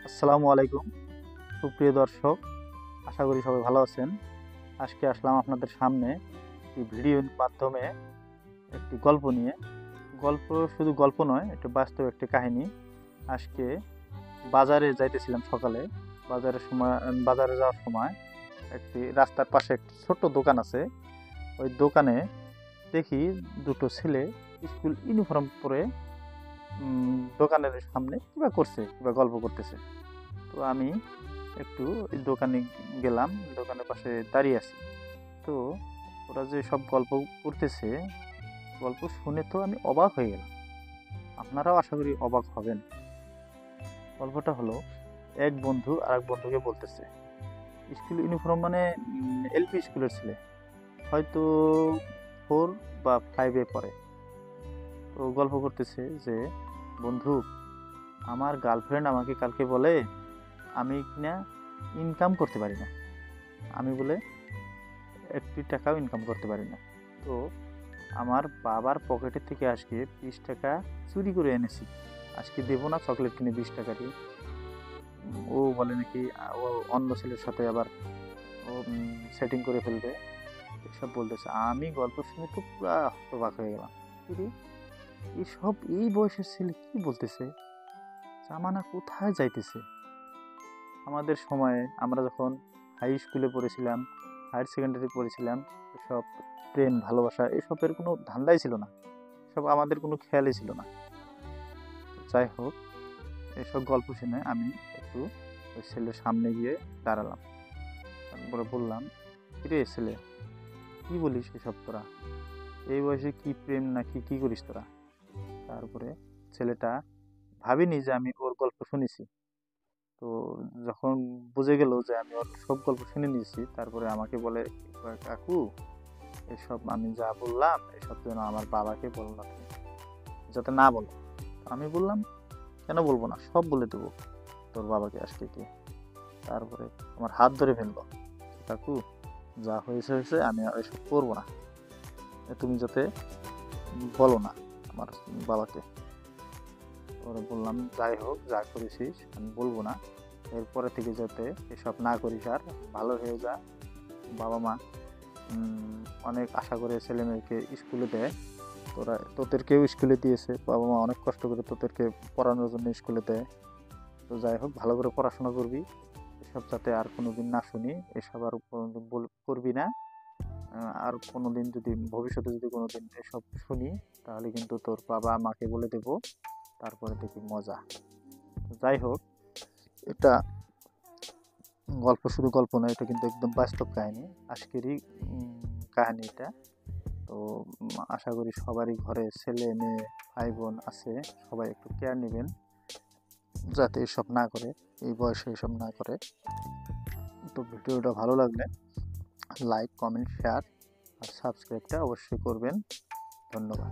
আসসালামু আলাইকুম সুপ্রিয় দর্শক, আশা করি সবাই ভালো আছেন। আজকে আসলাম আপনাদের সামনে একটি ভিডিওর মাধ্যমে একটি গল্প নিয়ে। গল্প শুধু গল্প নয়, এটা বাস্তব একটি কাহিনী। আজকে বাজারে যাইতেছিলাম সকালে। বাজারে যাওয়ার সময় একটি রাস্তার পাশে একটি ছোট্ট দোকান আছে। ওই দোকানে দেখি দুটো ছেলে স্কুল ইউনিফর্ম পরে দোকানের সামনে কিবা গল্প করতেছে। তো আমি একটু ওই দোকানে গেলাম, দোকানের পাশে দাঁড়িয়ে আছি। তো ওরা যে সব গল্প করতেছে, গল্প শুনে তো আমি অবাক হয়ে গেলাম। আপনারাও আশা করি অবাক হবেন। গল্পটা হলো, এক বন্ধু আরেক বন্ধুকে বলতেছে, স্কুল ইউনিফর্ম মানে এলপি স্কুলের ছেলে, হয়তো 4 বা 5-এ পড়ে। তো গল্প করতেছে যে, বন্ধু, আমার গার্লফ্রেন্ড আমাকে কালকে বলে আমি কিনা ইনকাম করতে পারি না, আমি বলে একটি টাকাও ইনকাম করতে পারি না। তো আমার বাবার পকেটের থেকে আজকে 20 টাকা চুরি করে এনেছি, আজকে দেবো না চকলেট কিনে 20 টাকা দিয়ে। ও বলে নাকি ও অন্য ছেলের সাথে আবার ও সেটিং করে ফেলবে, এসব বলতেছে। আমি গল্প শুনে তো পুরা হতবাক হয়ে গেলাম। কিরে, এইসব এই বয়সের ছেলে কি বলতেছে? জামানা কোথায় যাইতেছে! আমাদের সময়ে আমরা যখন হাই স্কুলে পড়েছিলাম, হায়ার সেকেন্ডারি পড়েছিলাম, এসব প্রেম ভালোবাসা এসবের কোনো ধান্দাই ছিল না, সব আমাদের কোনো খেয়ালই ছিল না। যাই হোক, এসব গল্প শুনে আমি একটু ওই ছেলের সামনে গিয়ে দাঁড়ালাম। তারপরে বললাম, কিরে ছেলে, কি বলিস এসব তোরা? এই বয়সে কি প্রেম নাকি কি করিস তোরা? তারপরে ছেলেটা ভাবিনি যে আমি ওর গল্প শুনেছি। তো যখন বুঝে গেল যে আমি ওর সব গল্প শুনে নিয়েছি, তারপরে আমাকে বলে, কাকু, এসব আমি যা বললাম এসব যেন আমার বাবাকে বলো না, তুমি যাতে না বলো। আমি বললাম, কেন বলবো না, সব বলে দেবো তোর বাবাকে আজকে গিয়ে। তারপরে আমার হাত ধরে ফেললো, কাকু, যা হয়েছে হয়েছে, আমি আর এসব করবো না, তুমি যাতে বলো না আমার বাবাকে। ওরা বললাম, যাই হোক, যা করেছিস আমি বলবো না, এরপরে থেকে যাতে এসব না করিস, আর ভালো হয়ে যা। বাবা মা অনেক আশা করে ছেলে মেয়েকে স্কুলে দেয়, তোদেরকেও স্কুলে দিয়েছে, বাবা মা অনেক কষ্ট করে তোদেরকে পড়ানোর জন্য স্কুলে দেয়। তো যাই হোক, ভালো করে পড়াশোনা করবি, এসব যাতে আর কোনোদিন না শুনি, এসব আর কোনোদিন করবি না। আর কোনোদিন যদি ভবিষ্যতে যদি কোনোদিন এসব শুনি, তাহলে কিন্তু তোর বাবা মাকে বলে দেব, তারপরে দেখি মজা। যাই হোক, এটা গল্প শুধু গল্প নয়, এটা কিন্তু একদম বাস্তব কাহিনী, আজকেরই কাহিনী এটা। তো আশা করি সবারই ঘরে ছেলে মেয়ে ভাই বোন আছে, সবাই একটু কেয়ার নেবেন যাতে এসব না করে, এই বয়সে এসব না করে। তো ভিডিওটা ভালো লাগলে লাইক, কমেন্ট, শেয়ার আর সাবস্ক্রাইবটা অবশ্যই করবেন। ধন্যবাদ।